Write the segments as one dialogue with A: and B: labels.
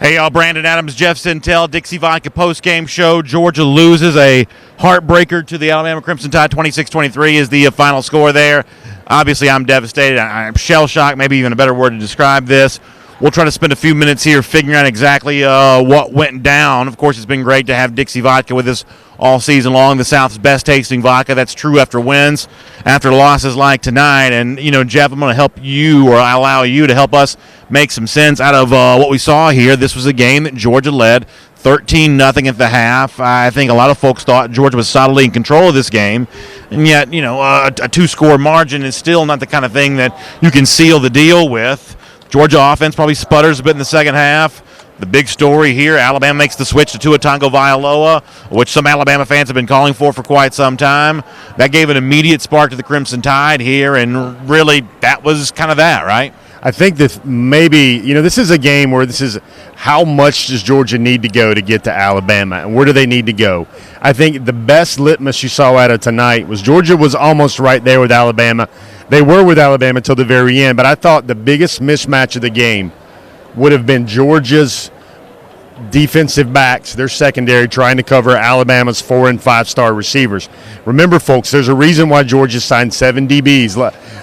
A: Hey, y'all, Brandon Adams, Jeff Sintel, Dixie Vodka Postgame Show. Georgia loses a heartbreaker to the Alabama Crimson Tide. 26-23 is the final score there. Obviously, I'm devastated. I'm shell-shocked, maybe even a better word to describe this. We'll try to spend a few minutes here figuring out exactly what went down. Of course, it's been great to have Dixie Vodka with us all season long, the South's best-tasting vodka. That's true after wins, after losses like tonight. And, you know, Jeff, I'm going to help you, or I allow you to help us make some sense out of what we saw here. This was a game that Georgia led 13-0 at the half. I think a lot of folks thought Georgia was solidly in control of this game. And yet, you know, a two-score margin is still not the kind of thing that you can seal the deal with. Georgia offense probably sputters a bit in the second half. The big story here, Alabama makes the switch to Tua Tagovailoa, which some Alabama fans have been calling for quite some time. That gave an immediate spark to the Crimson Tide here, and really that was kind of that, right?
B: I think that maybe, you know, this is a game where this is how much does Georgia need to go to get to Alabama, and where do they need to go? I think the best litmus you saw out of tonight was Georgia was almost right there with Alabama. They were with Alabama until the very end, but I thought the biggest mismatch of the game would have been Georgia's defensive backs, their secondary, trying to cover Alabama's 4- and 5-star receivers. Remember, folks, there's a reason why Georgia signed 7 DBs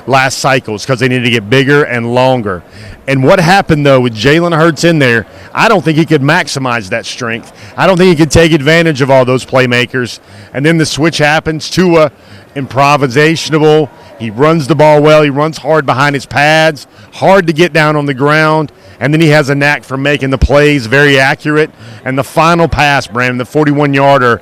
B: last cycle. It's because they needed to get bigger and longer. And what happened, though, with Jalen Hurts in there, I don't think he could maximize that strength. I don't think he could take advantage of all those playmakers. And then the switch happens. Tua, improvisational. He runs the ball well. He runs hard behind his pads, hard to get down on the ground. And then he has a knack for making the plays very accurate. And the final pass, Brandon, the 41-yarder,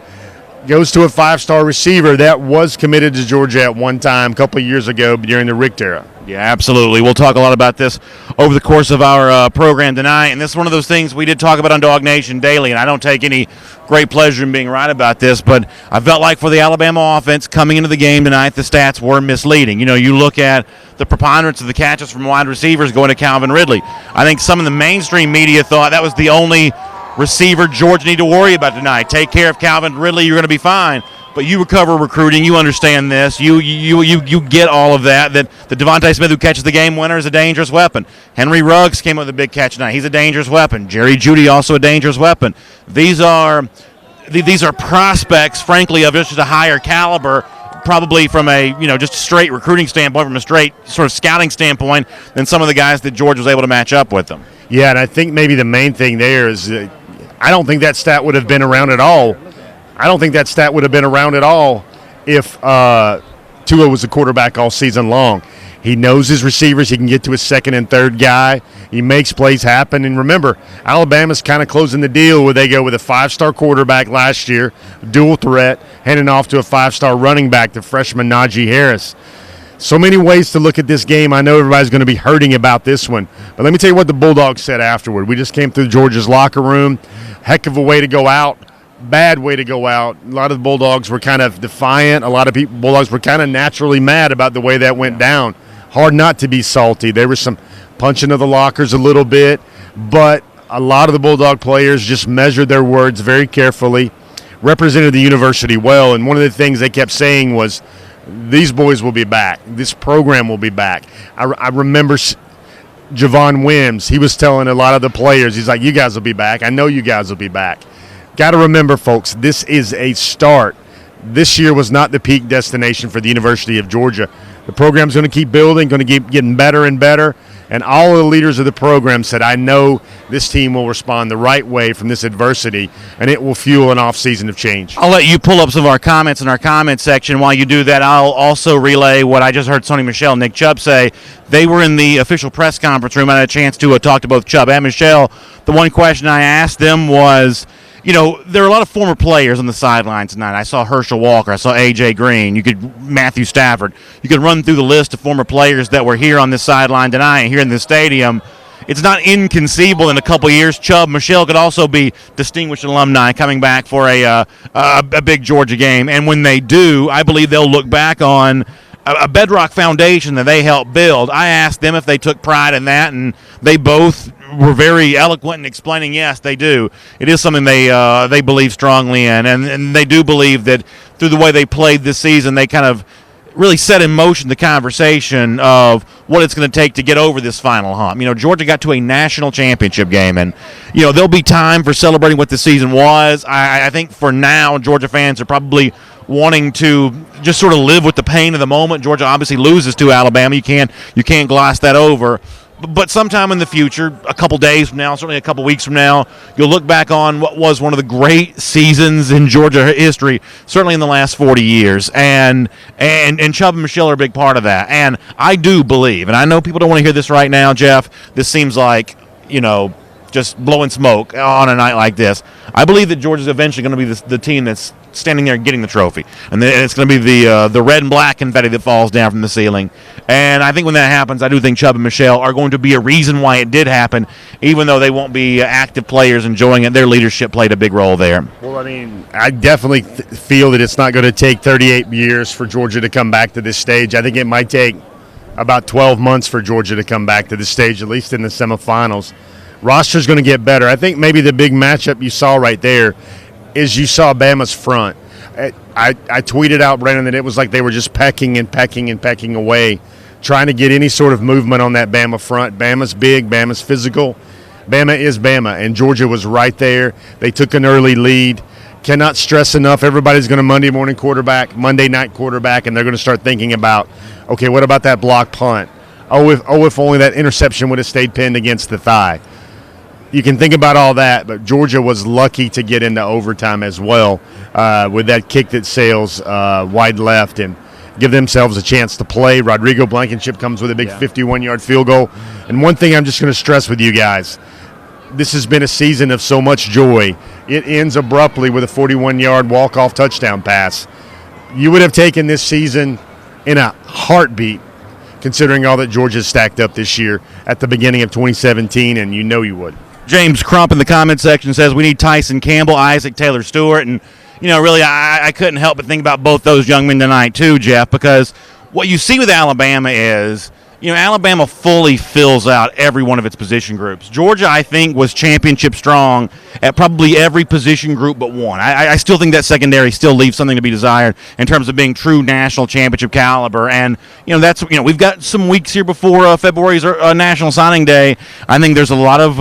B: goes to a 5-star receiver that was committed to Georgia at one time a couple of years ago during the Richt era.
A: Yeah, absolutely. We'll talk a lot about this over the course of our program tonight. And this is one of those things we did talk about on Dog Nation Daily, and I don't take any great pleasure in being right about this, but I felt like for the Alabama offense coming into the game tonight, the stats were misleading. You know, you look at the preponderance of the catches from wide receivers going to Calvin Ridley. I think some of the mainstream media thought that was the only receiver Georgia need to worry about tonight. Take care of Calvin Ridley, you're going to be fine. But you recover recruiting, you understand this, you get all of that the Devontae Smith who catches the game winner is a dangerous weapon. Henry Ruggs came up with a big catch tonight. He's a dangerous weapon. Jerry Jeudy also a dangerous weapon. These are prospects, frankly, of just a higher caliber, probably from a, you know, just a straight recruiting standpoint, from a straight sort of scouting standpoint, than some of the guys that Georgia was able to match up with them.
B: Yeah, and I think maybe the main thing there is I don't think that stat would have been around at all. I don't think that stat would have been around at all if Tua was the quarterback all season long. He knows his receivers. He can get to his second and third guy. He makes plays happen. And remember, Alabama's kind of closing the deal where they go with a 5-star quarterback last year, dual threat, handing off to a 5-star running back, the freshman Najee Harris. So many ways to look at this game. I know everybody's going to be hurting about this one. But let me tell you what the Bulldogs said afterward. We just came through Georgia's locker room. Heck of a way to go out. Bad way to go out. A lot of the Bulldogs were kind of defiant. A lot of Bulldogs were kind of naturally mad about the way that went down. Hard not to be salty. There was some punching of the lockers a little bit, but a lot of the Bulldog players just measured their words very carefully, represented the university well, and one of the things they kept saying was, these boys will be back. This program will be back. I remember Javon Wims. He was telling a lot of the players, he's like, you guys will be back. I know you guys will be back. Got to remember, folks, this is a start. This year was not the peak destination for the University of Georgia. The program's going to keep building, going to keep getting better and better, and all of the leaders of the program said, I know this team will respond the right way from this adversity, and it will fuel an off-season of change.
A: I'll let you pull up some of our comments in our comments section. While you do that, I'll also relay what I just heard Sony Michel and Nick Chubb say. They were in the official press conference room. I had a chance to talk to both Chubb and Michel. The one question I asked them was, you know, there are a lot of former players on the sideline tonight. I saw Herschel Walker. I saw A.J. Green. Matthew Stafford. You could run through the list of former players that were here on this sideline tonight, here in the stadium. It's not inconceivable in a couple years. Chubb, Michelle could also be distinguished alumni coming back for a big Georgia game. And when they do, I believe they'll look back on a bedrock foundation that they helped build. I asked them if they took pride in that, and they both were very eloquent in explaining, yes, they do. It is something they believe strongly in, and they do believe that through the way they played this season, they kind of really set in motion the conversation of what it's going to take to get over this final hump. Georgia got to a national championship game, and there'll be time for celebrating what the season was. I think for now, Georgia fans are probably wanting to just sort of live with the pain of the moment. Georgia obviously loses to Alabama. You can't gloss that over. But sometime in the future, a couple days from now, certainly a couple weeks from now, you'll look back on what was one of the great seasons in Georgia history, certainly in the last 40 years. And Chubb and Michelle are a big part of that. And I do believe, and I know people don't want to hear this right now, Jeff, this seems like, just blowing smoke on a night like this. I believe that Georgia's eventually going to be the team that's standing there getting the trophy. And then it's going to be the red and black confetti that falls down from the ceiling. And I think when that happens, I do think Chubb and Michelle are going to be a reason why it did happen, even though they won't be active players enjoying it. Their leadership played a big role there.
B: Well, I definitely feel that it's not going to take 38 years for Georgia to come back to this stage. I think it might take about 12 months for Georgia to come back to this stage, at least in the semifinals. Roster's going to get better. I think maybe the big matchup you saw right there is you saw Bama's front. I tweeted out, Brandon, that it was like they were just pecking away, trying to get any sort of movement on that Bama front. Bama's big. Bama's physical. Bama is Bama, and Georgia was right there. They took an early lead. Cannot stress enough, everybody's going to Monday night quarterback, and they're going to start thinking about, okay, what about that block punt? If only that interception would have stayed pinned against the thigh. You can think about all that, but Georgia was lucky to get into overtime as well with that kick that sails wide left and give themselves a chance to play. Rodrigo Blankenship comes with a big 51-yard field goal. And one thing I'm just going to stress with you guys, this has been a season of so much joy. It ends abruptly with a 41-yard walk-off touchdown pass. You would have taken this season in a heartbeat, considering all that Georgia's stacked up this year at the beginning of 2017, and you know you would.
A: James Crump in the comment section says we need Tyson Campbell, Isaac Taylor Stewart, and really I couldn't help but think about both those young men tonight too, Jeff, because what you see with Alabama is Alabama fully fills out every one of its position groups. Georgia, I think, was championship strong at probably every position group but one. I still think that secondary still leaves something to be desired in terms of being true national championship caliber. And that's we've got some weeks here before February's National Signing Day. I think there's a lot of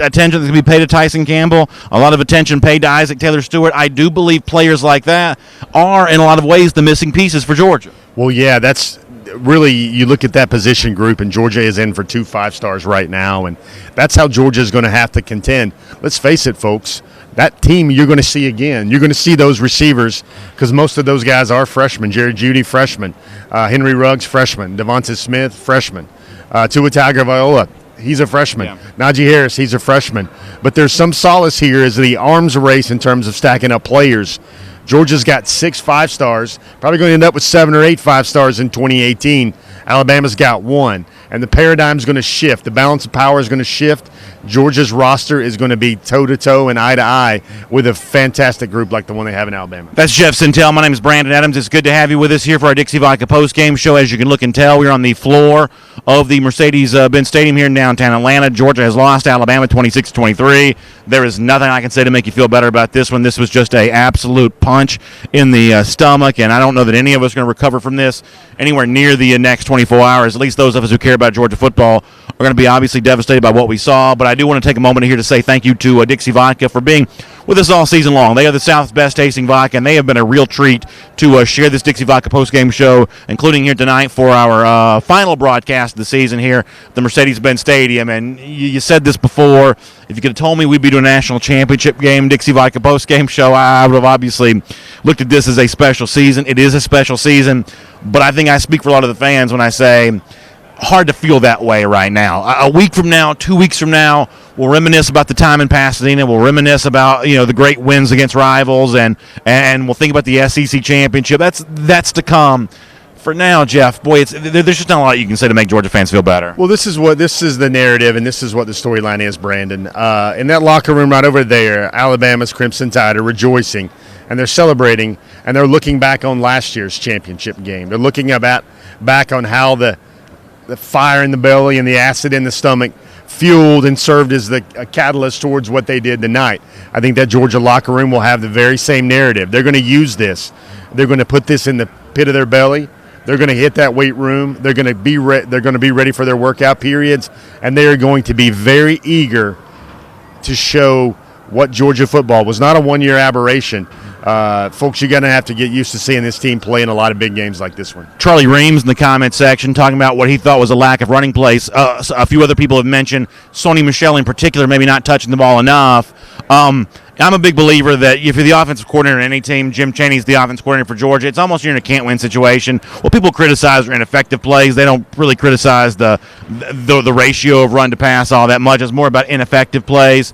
A: attention that's going to be paid to Tyson Campbell, a lot of attention paid to Isaac Taylor Stewart. I do believe players like that are, in a lot of ways, the missing pieces for Georgia.
B: Well, yeah, that's. Really, you look at that position group, and Georgia is in for 2 5-stars right now, and that's how Georgia is going to have to contend. Let's face it, folks, that team you're going to see again. You're going to see those receivers because most of those guys are freshmen. Jerry Jeudy, freshman. Henry Ruggs, freshman. Devonta Smith, freshman. Tua Tagovailoa, he's a freshman. Yeah. Najee Harris, he's a freshman. But there's some solace here as the arms race in terms of stacking up players. Georgia's got 6 5-stars, probably going to end up with 7 or 8 5-stars in 2018. Alabama's got 1, and the paradigm's going to shift. The balance of power is going to shift. Georgia's roster is going to be toe-to-toe and eye-to-eye with a fantastic group like the one they have in Alabama.
A: That's Jeff Sintel. My name is Brandon Adams. It's good to have you with us here for our Dixie Vodka Postgame Show. As you can look and tell, we're on the floor of the Mercedes-Benz Stadium here in downtown Atlanta. Georgia has lost Alabama 26-23. There is nothing I can say to make you feel better about this one. This was just an absolute punch in the stomach, and I don't know that any of us are going to recover from this anywhere near the next 24 hours. At least those of us who care about Georgia football are going to be obviously devastated by what we saw. But I do want to take a moment here to say thank you to Dixie Vodka for being with us all season long. They are the South's best tasting vodka, and they have been a real treat to share this Dixie Vodka postgame show, including here tonight for our final broadcast of the season here at the Mercedes-Benz Stadium. And you said this before. If you could have told me we'd be doing a national championship game, Dixie Vodka postgame show, I would have obviously looked at this as a special season. It is a special season, but I think I speak for a lot of the fans when I say hard to feel that way right now. A week from now, 2 weeks from now, we'll reminisce about the time in Pasadena. We'll reminisce about the great wins against rivals, and we'll think about the SEC championship. That's to come. For now, Jeff, boy, there's just not a lot you can say to make Georgia fans feel better.
B: Well, this is the narrative, and this is what the storyline is, Brandon. In that locker room right over there, Alabama's Crimson Tide are rejoicing, and they're celebrating, and they're looking back on last year's championship game. They're looking back on how the fire in the belly and the acid in the stomach fueled and served as a catalyst towards what they did tonight. I think that Georgia locker room will have the very same narrative. They're going to use this. They're going to put this in the pit of their belly. They're going to hit that weight room. They're going to be ready for their workout periods, and they are going to be very eager to show what Georgia football was not a one-year aberration. Folks, you're going to have to get used to seeing this team play in a lot of big games like this one.
A: Charlie Reams in the comment section talking about what he thought was a lack of running plays. A few other people have mentioned Sony Michel in particular maybe not touching the ball enough. I'm a big believer that if you're the offensive coordinator in any team, Jim Chaney's the offensive coordinator for Georgia, it's almost you're in a can't-win situation. Well, people criticize are ineffective plays. They don't really criticize the ratio of run to pass all that much. It's more about ineffective plays.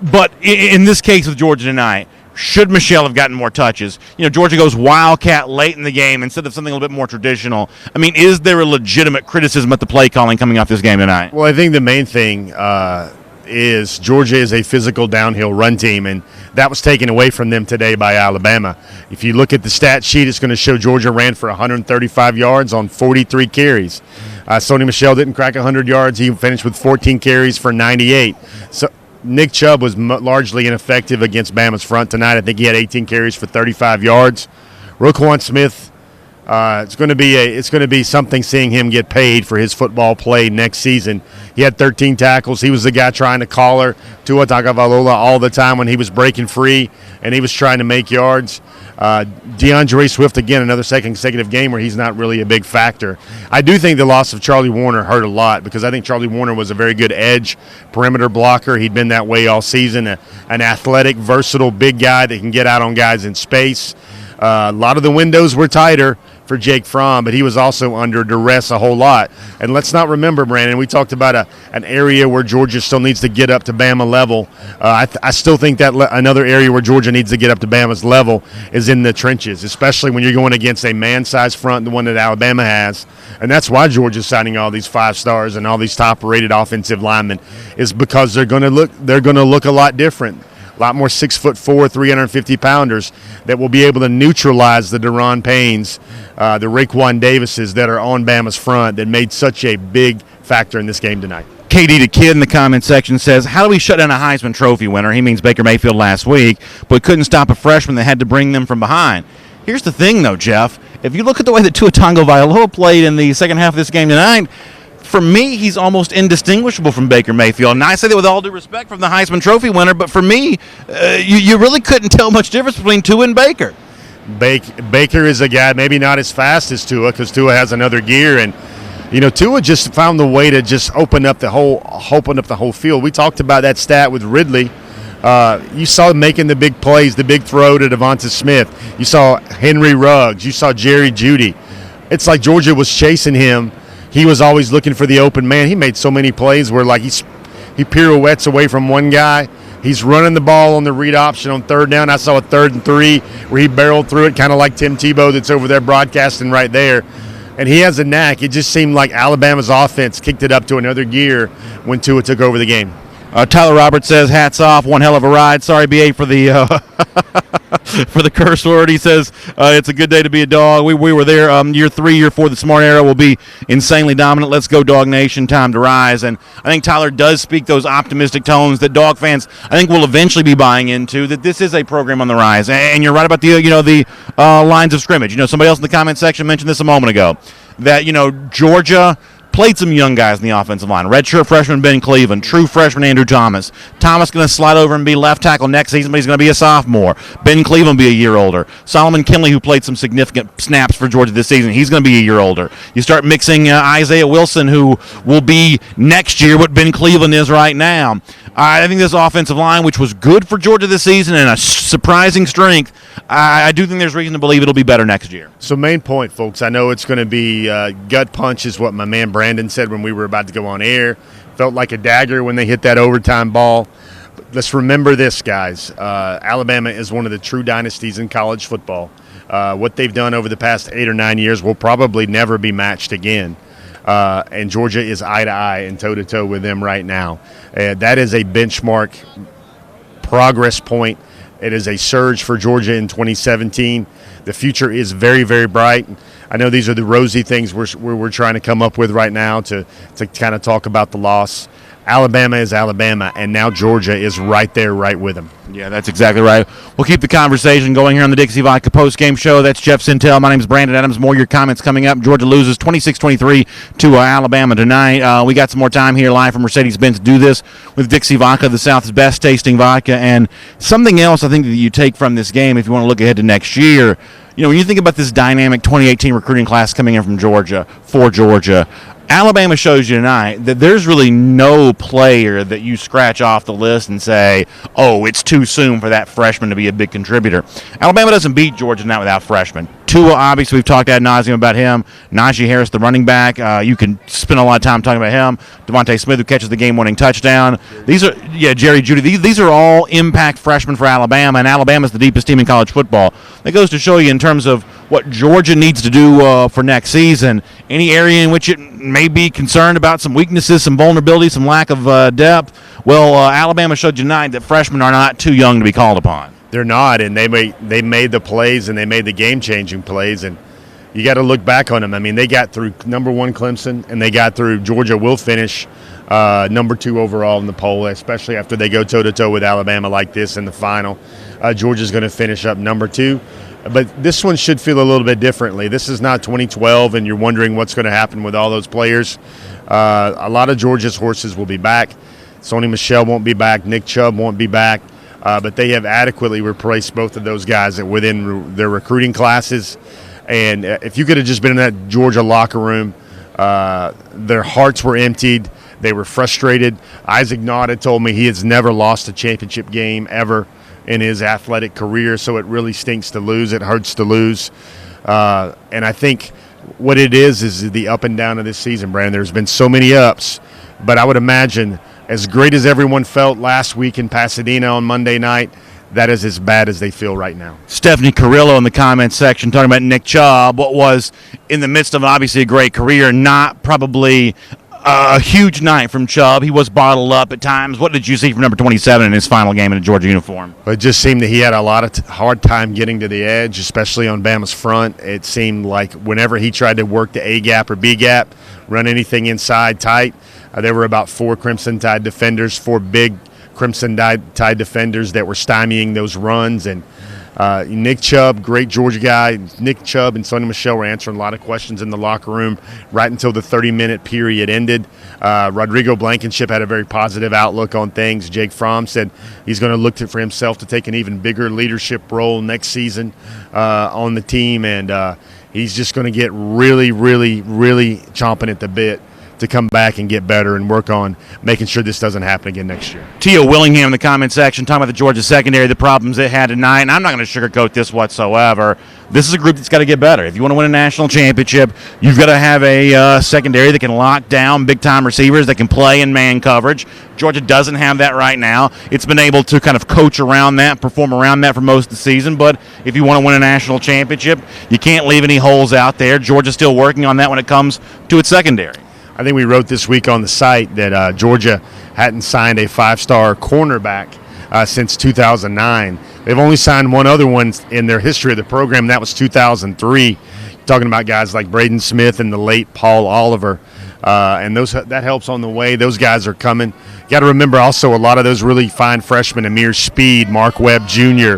A: But in this case with Georgia tonight, should Michelle have gotten more touches? Georgia goes Wildcat late in the game instead of something a little bit more traditional. I mean, is there a legitimate criticism at the play calling coming off this game tonight?
B: Well, I think the main thing is Georgia is a physical downhill run team, and that was taken away from them today by Alabama. If you look at the stat sheet, it's going to show Georgia ran for 135 yards on 43 carries. Sony Michel didn't crack 100 yards. He finished with 14 carries for 98. So Nick Chubb was largely ineffective against Bama's front tonight. I think he had 18 carries for 35 yards. Roquan Smith, it's going to be something seeing him get paid for his football play next season. He had 13 tackles. He was the guy trying to collar Tua Tagovailoa all the time when he was breaking free and he was trying to make yards. DeAndre Swift, again, another second consecutive game where he's not really a big factor. I do think the loss of Charlie Warner hurt a lot because I think Charlie Warner was a very good edge perimeter blocker. He'd been that way all season, an athletic, versatile, big guy that can get out on guys in space. A lot of the windows were tighter for Jake Fromm, but he was also under duress a whole lot. And let's not remember, Brandon, we talked about an area where Georgia still needs to get up to Bama level. I still think that another area where Georgia needs to get up to Bama's level is in the trenches, especially when you're going against a man-sized front, the one that Alabama has. And that's why Georgia's signing all these 5 stars and all these top-rated offensive linemen, is because they're going to look a lot different. A lot more 6'4", 350-pounders that will be able to neutralize the Deron Paynes, the Raekwon Davises that are on Bama's front that made such a big factor in this game tonight.
A: KD the Kid in the comment section says, how do we shut down a Heisman Trophy winner? He means Baker Mayfield last week, but couldn't stop a freshman that had to bring them from behind. Here's the thing, though, Jeff. If you look at the way that Tua Tagovailoa played in the second half of this game tonight, for me, he's almost indistinguishable from Baker Mayfield. And I say that with all due respect from the Heisman Trophy winner, but for me, you really couldn't tell much difference between Tua and Baker.
B: Baker is a guy maybe not as fast as Tua because Tua has another gear. And, Tua just found the way to just open up the whole field. We talked about that stat with Ridley. You saw him making the big plays, the big throw to Devonta Smith. You saw Henry Ruggs. You saw Jerry Jeudy. It's like Georgia was chasing him. He was always looking for the open man. He made so many plays where he pirouettes away from one guy. He's running the ball on the read option on third down. I saw a 3rd and 3 where he barreled through it, kind of like Tim Tebow that's over there broadcasting right there. And he has a knack. It just seemed like Alabama's offense kicked it up to another gear when Tua took over the game.
A: Tyler Roberts says, hats off, one hell of a ride. Sorry, BA, for the for the curse word. He says, it's a good day to be a dog. We were there year 3, year 4. The smart era will be insanely dominant. Let's go, Dog Nation. Time to rise. And I think Tyler does speak those optimistic tones that dog fans, I think, will eventually be buying into, that this is a program on the rise. And you're right about the lines of scrimmage. Somebody else in the comment section mentioned this a moment ago, that, Georgia played some young guys in the offensive line. Redshirt freshman Ben Cleveland, true freshman Andrew Thomas. Thomas going to slide over and be left tackle next season, but he's going to be a sophomore. Ben Cleveland be a year older. Solomon Kinley, who played some significant snaps for Georgia this season, he's going to be a year older. You start mixing Isaiah Wilson, who will be next year what Ben Cleveland is right now. I think this offensive line, which was good for Georgia this season and a surprising strength, I do think there's reason to believe it'll be better next year.
B: So main point, folks, I know it's going to be gut punch is what my man Brandon said when we were about to go on air. Felt like a dagger when they hit that overtime ball. But let's remember this, guys. Alabama is one of the true dynasties in college football. What they've done over the past 8 or 9 years will probably never be matched again. And Georgia is eye to eye and toe to toe with them right now. That is a benchmark progress point. It is a surge for Georgia in 2017. The future is very, very bright. I know these are the rosy things we're trying to come up with right now to kind of talk about the loss. Alabama is Alabama, and now Georgia is right there, right with them.
A: Yeah, that's exactly right. We'll keep the conversation going here on the Dixie Vodka Postgame Show. That's Jeff Sintel. My name's Brandon Adams. More of your comments coming up. Georgia loses 26-23 to Alabama tonight. We got some more time here live from Mercedes-Benz to do this with Dixie Vodka, the South's best-tasting vodka. And something else I think that you take from this game, if you want to look ahead to next year, when you think about this dynamic 2018 recruiting class coming in from Georgia, for Georgia, Alabama shows you tonight that there's really no player that you scratch off the list and say, oh, it's too soon for that freshman to be a big contributor. Alabama doesn't beat Georgia tonight without freshmen. Tua, obviously, we've talked ad nauseum about him. Najee Harris, the running back. You can spend a lot of time talking about him. Devontae Smith, who catches the game-winning touchdown. Jerry Jeudy. These are all impact freshmen for Alabama, and Alabama's the deepest team in college football. That goes to show you in terms of what Georgia needs to do for next season. Any area in which it may be concerned about some weaknesses, some vulnerability, some lack of depth, well, Alabama showed you tonight that freshmen are not too young to be called upon.
B: They're not, and they made the plays, and they made the game-changing plays, and you got to look back on them. I mean, they got through number 1 Clemson, and they got through Georgia will finish number 2 overall in the poll, especially after they go toe-to-toe with Alabama like this in the final. Georgia's going to finish up number 2. But this one should feel a little bit differently. This is not 2012, and you're wondering what's going to happen with all those players. A lot of Georgia's horses will be back. Sony Michel won't be back. Nick Chubb won't be back. But they have adequately replaced both of those guys within their recruiting classes. And if you could have just been in that Georgia locker room, their hearts were emptied. They were frustrated. Isaac Nauta told me he has never lost a championship game ever in his athletic career, so it really stinks to lose. It hurts to lose. And I think what it is the up and down of this season, Brandon. There's been so many ups, but I would imagine as great as everyone felt last week in Pasadena on Monday night, that is as bad as they feel right now.
A: Stephanie Carrillo in the comments section talking about Nick Chubb, what was in the midst of obviously a great career, not probably a huge night from Chubb. He was bottled up at times. What did you see from number 27 in his final game in a Georgia uniform?
B: It just seemed that he had a lot of hard time getting to the edge, especially on Bama's front. It seemed like whenever he tried to work the A-gap or B-gap, run anything inside tight, there were about 4 Crimson Tide defenders, 4 big Crimson Tide defenders that were stymieing those runs. And Nick Chubb, great Georgia guy. Nick Chubb and Sony Michel were answering a lot of questions in the locker room right until the 30-minute period ended. Rodrigo Blankenship had a very positive outlook on things. Jake Fromm said he's going to look for himself to take an even bigger leadership role next season on the team, and he's just going to get really, really, really chomping at the bit to come back and get better and work on making sure this doesn't happen again next year.
A: Tio Willingham in the comment section talking about the Georgia secondary, the problems it had tonight, and I'm not going to sugarcoat this whatsoever. This is a group that's got to get better. If you want to win a national championship, you've got to have a secondary that can lock down big-time receivers that can play in man coverage. Georgia doesn't have that right now. It's been able to kind of coach around that, perform around that for most of the season, but if you want to win a national championship, you can't leave any holes out there. Georgia's still working on that when it comes to its secondary.
B: I think we wrote this week on the site that Georgia hadn't signed a 5-star cornerback since 2009. They've only signed one other one in their history of the program, and that was 2003. Talking about guys like Braden Smith and the late Paul Oliver, and that helps on the way. Those guys are coming. Got to remember also a lot of those really fine freshmen, Amir Speed, Mark Webb Jr.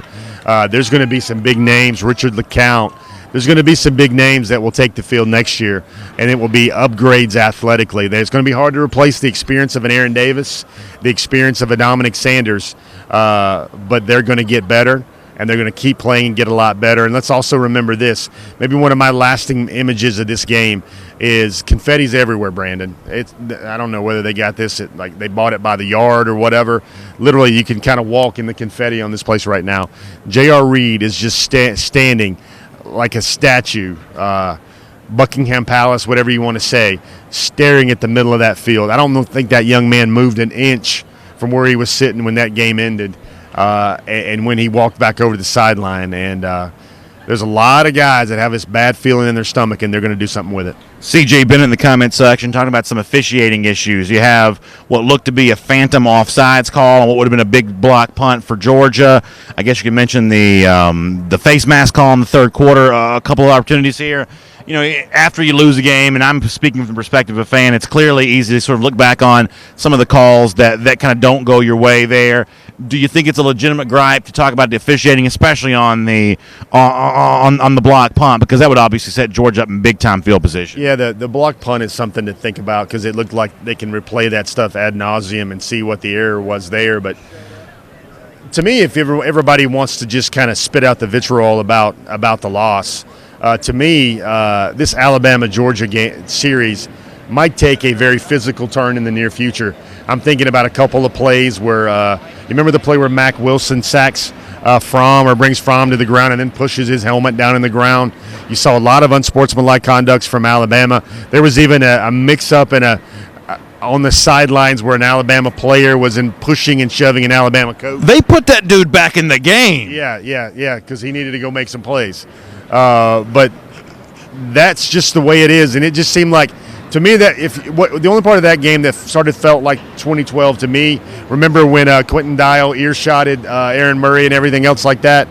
B: There's going to be some big names, Richard LeCount. There's going to be some big names that will take the field next year, and it will be upgrades athletically. It's going to be hard to replace the experience of an Aaron Davis, the experience of a Dominic Sanders, but they're going to get better, and they're going to keep playing and get a lot better. And let's also remember this. Maybe one of my lasting images of this game is confetti's everywhere, Brandon. I don't know whether they got this, like they bought it by the yard or whatever. Literally, you can kind of walk in the confetti on this place right now. J.R. Reed is just standing like a statue, Buckingham Palace, whatever you want to say, staring at the middle of that field. I don't think that young man moved an inch from where he was sitting when that game ended and when he walked back over the sideline. And there's a lot of guys that have this bad feeling in their stomach, and they're going to do something with it.
A: CJ Bennett in the comment section talking about some officiating issues. You have what looked to be a phantom offsides call on what would have been a big block punt for Georgia. I guess you could mention the face mask call in the third quarter, a couple of opportunities here. after you lose a game, and I'm speaking from the perspective of a fan, it's clearly easy to sort of look back on some of the calls that kind of don't go your way there. Do you think it's a legitimate gripe to talk about the officiating, especially on the on the block punt, because that would obviously set Georgia up in big time field position?
B: Yeah, the block punt is something to think about because it looked like they can replay that stuff ad nauseum and see what the error was there. But to me, if everybody wants to just kind of spit out the vitriol about the loss, to me, this Alabama-Georgia series might take a very physical turn in the near future. I'm thinking about a couple of plays where you remember the play where Mack Wilson sacks brings Fromm to the ground and then pushes his helmet down in the ground. You saw a lot of unsportsmanlike conducts from Alabama. There was even a mix-up on the sidelines where an Alabama player was pushing and shoving an Alabama coach.
A: They put that dude back in the game.
B: Yeah, because he needed to go make some plays. But that's just the way it is, and it just seemed like, to me, that the only part of that game that felt like 2012 to me, remember when Quentin Dial earshotted Aaron Murray and everything else like that?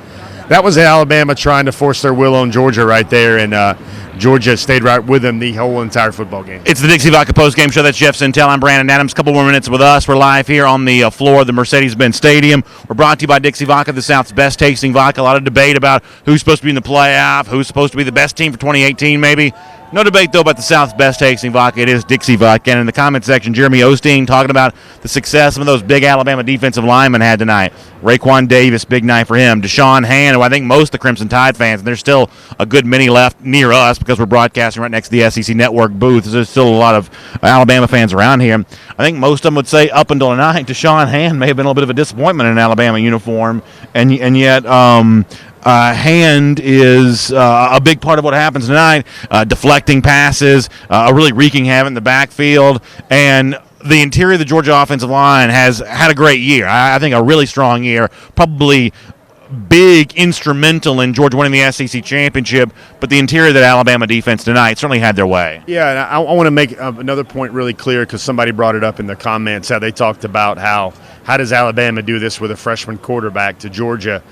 B: That was Alabama trying to force their will on Georgia right there, and Georgia stayed right with them the whole entire football game.
A: It's the Dixie Vodka Postgame Show. That's Jeff Sintel. I'm Brandon Adams. A couple more minutes with us. We're live here on the floor of the Mercedes-Benz Stadium. We're brought to you by Dixie Vodka, the South's best tasting vodka. A lot of debate about who's supposed to be in the playoff, who's supposed to be the best team for 2018 maybe. No debate, though, about the South's best tasting vodka. It is Dixie Vodka. And in the comment section, Jeremy Osteen talking about the success some of those big Alabama defensive linemen had tonight. Raekwon Davis, big night for him. Deshaun Hand, who I think most of the Crimson Tide fans, and there's still a good many left near us because we're broadcasting right next to the SEC Network booth. There's still a lot of Alabama fans around here. I think most of them would say up until tonight, Deshaun Hand may have been a little bit of a disappointment in an Alabama uniform, and yet Hand is a big part of what happens tonight, deflecting passes, really wreaking havoc in the backfield, and the interior of the Georgia offensive line has had a great year. I think a really strong year, probably big instrumental in Georgia winning the SEC championship, but the interior of that Alabama defense tonight certainly had their way.
B: Yeah, and I want to make another point really clear because somebody brought it up in the comments, how they talked about how does Alabama do this with a freshman quarterback to Georgia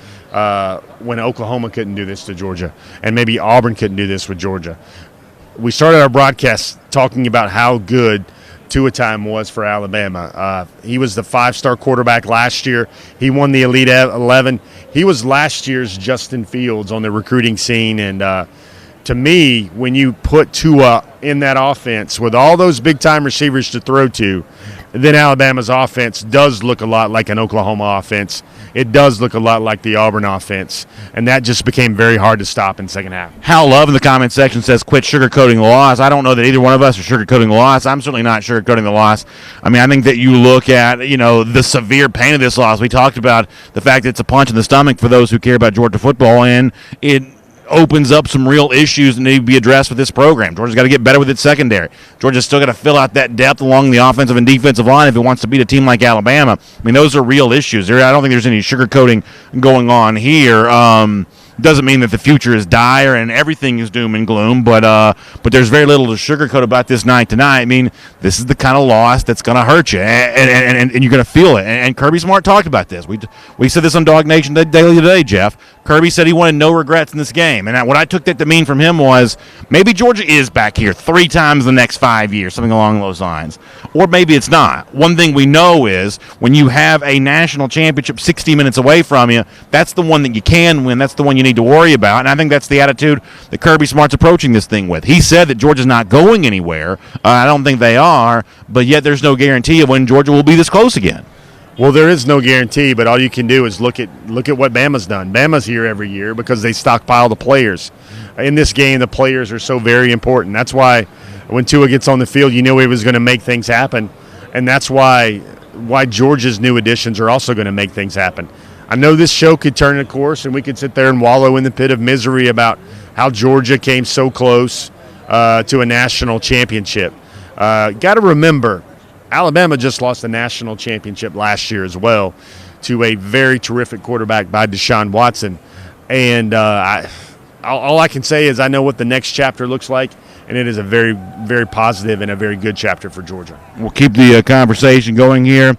B: when Oklahoma couldn't do this to Georgia, and maybe Auburn couldn't do this with Georgia. We started our broadcast talking about how good Tua time was for Alabama. He was the 5-star quarterback last year. He won the Elite 11. He was last year's Justin Fields on the recruiting scene, and to me, when you put Tua in that offense with all those big-time receivers to throw to, then Alabama's offense does look a lot like an Oklahoma offense. It does look a lot like the Auburn offense, and that just became very hard to stop in the second half.
A: Hal Love in the comment section says, quit sugarcoating the loss. I don't know that either one of us are sugarcoating the loss. I'm certainly not sugarcoating the loss. I mean, I think that you look at, the severe pain of this loss. We talked about the fact that it's a punch in the stomach for those who care about Georgia football, and it opens up some real issues that need to be addressed with this program. Georgia's got to get better with its secondary. Georgia's still got to fill out that depth along the offensive and defensive line if it wants to beat a team like Alabama. I mean, those are real issues. I don't think there's any sugarcoating going on here. Doesn't mean that the future is dire and everything is doom and gloom, but there's very little to sugarcoat about this night tonight. I mean, this is the kind of loss that's going to hurt you, and you're going to feel it. And Kirby Smart talked about this. We said this on Dog Nation Daily today, Jeff. Kirby said he wanted no regrets in this game. And what I took that to mean from him was maybe Georgia is back here 3 times the next 5 years, something along those lines. Or maybe it's not. One thing we know is when you have a national championship 60 minutes away from you, that's the one that you can win. That's the one you need to worry about. And I think that's the attitude that Kirby Smart's approaching this thing with. He said that Georgia's not going anywhere. I don't think they are, but yet there's no guarantee of when Georgia will be this close again.
B: Well, there is no guarantee, but all you can do is look at what Bama's done. Bama's here every year because they stockpile the players. In this game, the players are so very important. That's why when Tua gets on the field, you knew he was going to make things happen, and that's why Georgia's new additions are also going to make things happen. I know this show could turn a course, and we could sit there and wallow in the pit of misery about how Georgia came so close to a national championship. Got to remember, Alabama just lost the national championship last year as well to a very terrific quarterback by Deshaun Watson. And all I can say is I know what the next chapter looks like, and it is a very, very positive and a very good chapter for Georgia.
A: We'll keep the conversation going here.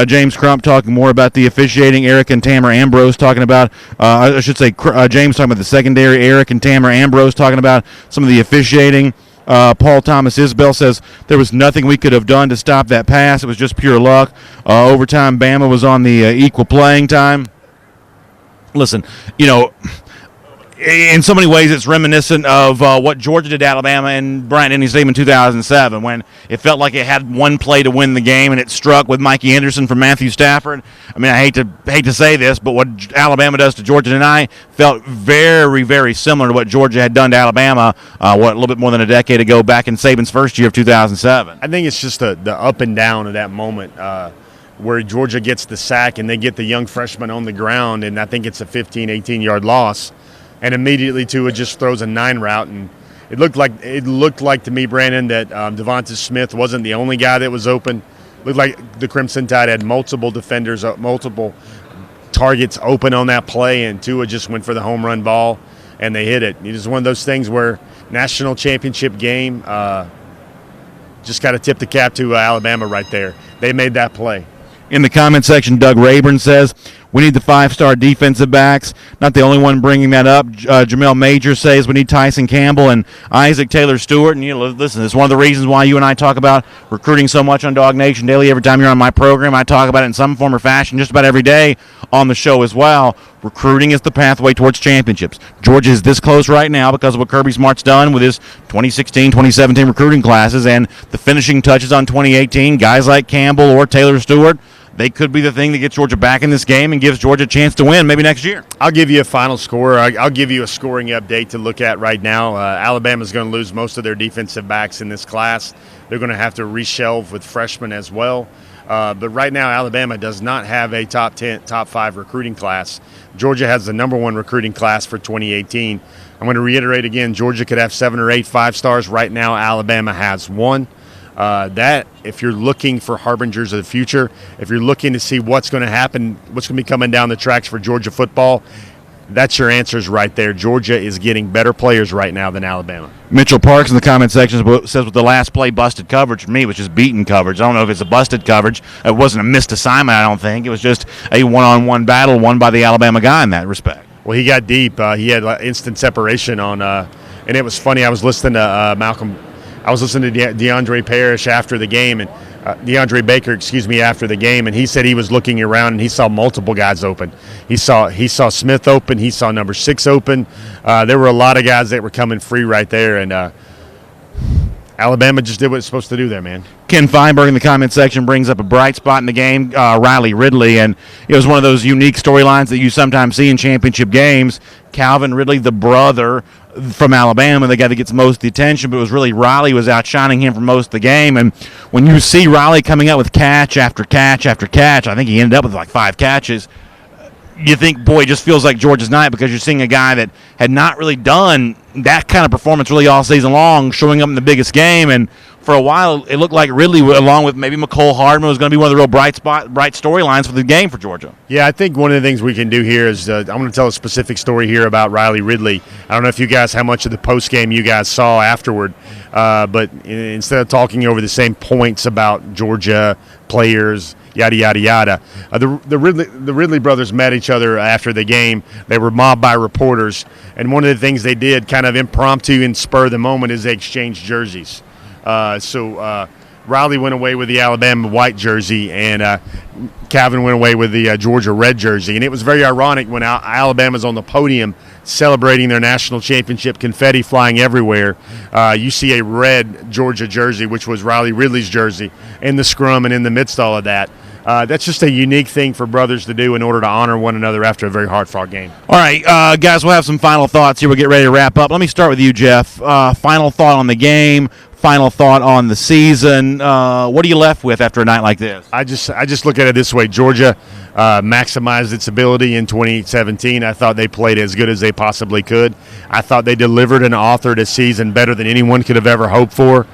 A: James Crump talking more about the officiating. Eric and Tamara Ambrose talking about, James talking about the secondary. Eric and Tamara Ambrose talking about some of the officiating. Paul Thomas Isbell says there was nothing we could have done to stop that pass. It was just pure luck. Overtime, Bama was on the equal playing time. Listen, in so many ways, it's reminiscent of what Georgia did to Alabama in Bryant-Denny Stadium in 2007, when it felt like it had one play to win the game, and it struck with Mikey Henderson from Matthew Stafford. I mean, I hate to say this, but what Alabama does to Georgia tonight felt very, very similar to what Georgia had done to Alabama a little bit more than a decade ago, back in Saban's first year of 2007.
B: I think it's just the up and down of that moment. Where Georgia gets the sack and they get the young freshman on the ground, and I think it's a 15, 18-yard loss. And immediately Tua just throws a 9 route, and it looked like to me, Brandon, that Devonta Smith wasn't the only guy that was open. It looked like the Crimson Tide had multiple defenders, multiple targets open on that play, and Tua just went for the home run ball, and they hit it. It was one of those things where national championship game, just got to tip the cap to Alabama right there. They made that play.
A: In the comment section, Doug Rayburn says, we need the 5-star defensive backs. Not the only one bringing that up. Jamel Major says we need Tyson Campbell and Isaac Taylor Stewart. And listen, it's one of the reasons why you and I talk about recruiting so much on Dog Nation Daily. Every time you're on my program, I talk about it in some form or fashion just about every day on the show as well. Recruiting is the pathway towards championships. Georgia is this close right now because of what Kirby Smart's done with his 2016, 2017 recruiting classes, and the finishing touches on 2018. Guys like Campbell or Taylor Stewart, they could be the thing that gets Georgia back in this game and gives Georgia a chance to win maybe next year.
B: I'll give you a final score. I'll give you a scoring update to look at right now. Alabama's going to lose most of their defensive backs in this class. They're going to have to reshelve with freshmen as well. But right now, Alabama does not have a top 5 recruiting class. Georgia has the number 1 recruiting class for 2018. I'm going to reiterate again, Georgia could have 7 or 8 5-stars. Right now, Alabama has 1. That, if you're looking for harbingers of the future, if you're looking to see what's going to happen, what's going to be coming down the tracks for Georgia football, that's your answers right there. Georgia is getting better players right now than Alabama.
A: Mitchell Parks in the comment section says with the last play busted coverage, for me, it was just beaten coverage. I don't know if it's a busted coverage. It wasn't a missed assignment, I don't think. It was just a one-on-one battle won by the Alabama guy in that respect.
B: Well, he got deep. He had instant separation on, and it was funny. I was listening to DeAndre Parrish after the game, and DeAndre Baker, after the game, and he said he was looking around and he saw multiple guys open. He saw Smith open. He saw number 6 open. There were a lot of guys that were coming free right there, and Alabama just did what it's supposed to do there, man.
A: Ken Feinberg in the comment section brings up a bright spot in the game, Riley Ridley, and it was one of those unique storylines that you sometimes see in championship games. Calvin Ridley, the brother from Alabama, the guy that gets most of the attention, but it was really Riley was outshining him for most of the game. And when you see Riley coming out with catch after catch after catch, I think he ended up with like 5 catches, you think, boy, it just feels like Georgia's night, because you're seeing a guy that had not really done that kind of performance really all season long, showing up in the biggest game. And for a while, it looked like Ridley, along with maybe McCole Hardman, was going to be one of the real bright storylines for the game for Georgia.
B: Yeah, I think one of the things we can do here is I'm going to tell a specific story here about Riley Ridley. I don't know if you guys, how much of the post game you guys saw afterward, but instead of talking over the same points about Georgia players, yada, yada, yada. The Ridley brothers met each other after the game. They were mobbed by reporters, and one of the things they did kind of impromptu and spur of the moment is they exchanged jerseys. So Riley went away with the Alabama white jersey, and Calvin went away with the Georgia red jersey. And it was very ironic when Alabama's on the podium celebrating their national championship, confetti flying everywhere. You see a red Georgia jersey, which was Riley Ridley's jersey, in the scrum and in the midst of all of that. That's just a unique thing for brothers to do in order to honor one another after a very hard-fought game.
A: All right, guys, we'll have some final thoughts here. We'll get ready to wrap up. Let me start with you, Jeff. Final thought on the game, final thought on the season. What are you left with after a night like this?
B: I just look at it this way. Georgia maximized its ability in 2017. I thought they played as good as they possibly could. I thought they delivered and authored a season better than anyone could have ever hoped for.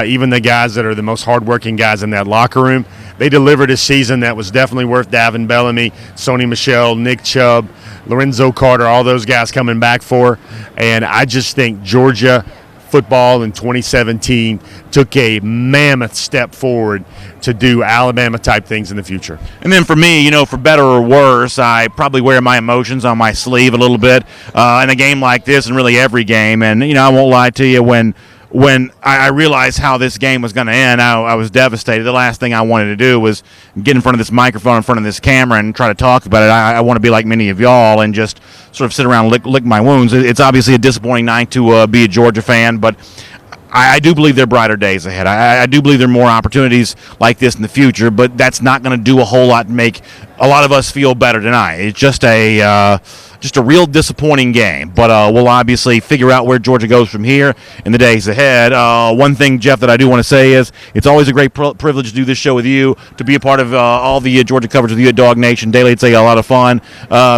B: Even the guys that are the most hardworking guys in that locker room, they delivered a season that was definitely worth Davin Bellamy, Sony Michel, Nick Chubb, Lorenzo Carter, all those guys coming back for. And I just think Georgia football in 2017 took a mammoth step forward to do Alabama-type things in the future.
A: And then for me, for better or worse, I probably wear my emotions on my sleeve a little bit in a game like this and really every game. And, I won't lie to you, when I realized how this game was going to end, I was devastated. The last thing I wanted to do was get in front of this microphone, in front of this camera, and try to talk about it. I want to be like many of y'all and just sort of sit around and lick my wounds. It's obviously a disappointing night to be a Georgia fan, but I do believe there are brighter days ahead. I do believe there are more opportunities like this in the future, but that's not going to do a whole lot to make a lot of us feel better tonight. It's just a real disappointing game, but we'll obviously figure out where Georgia goes from here in the days ahead. One thing, Jeff, that I do want to say is it's always a great privilege to do this show with you, to be a part of all the Georgia coverage with you at Dog Nation Daily. It's a lot of fun.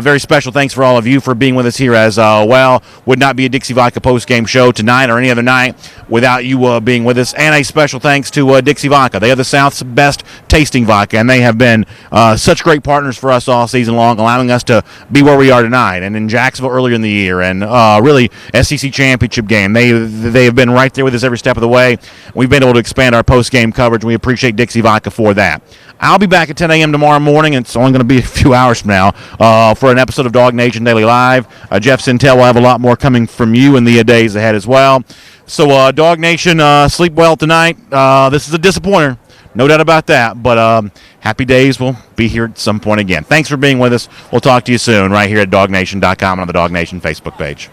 A: Very special thanks for all of you for being with us here as well. Would not be a Dixie Vodka Postgame Show tonight or any other night without you being with us. And a special thanks to Dixie Vodka. They are the South's best tasting vodka, and they have been such great partners for us all season long, allowing us to be where we are tonight. And in Jacksonville earlier in the year, and really SEC championship game, they have been right there with us every step of the way. We've been able to expand our post-game coverage, and we appreciate Dixie Vodka for that. I'll be back at 10 a.m. tomorrow morning, and it's only going to be a few hours from now, for an episode of Dog Nation Daily Live. Jeff Sintel will have a lot more coming from you in the days ahead as well. So, Dog Nation, sleep well tonight. This is a disappointer. No doubt about that, but happy days will be here at some point again. Thanks for being with us. We'll talk to you soon right here at DogNation.com and on the Dog Nation Facebook page.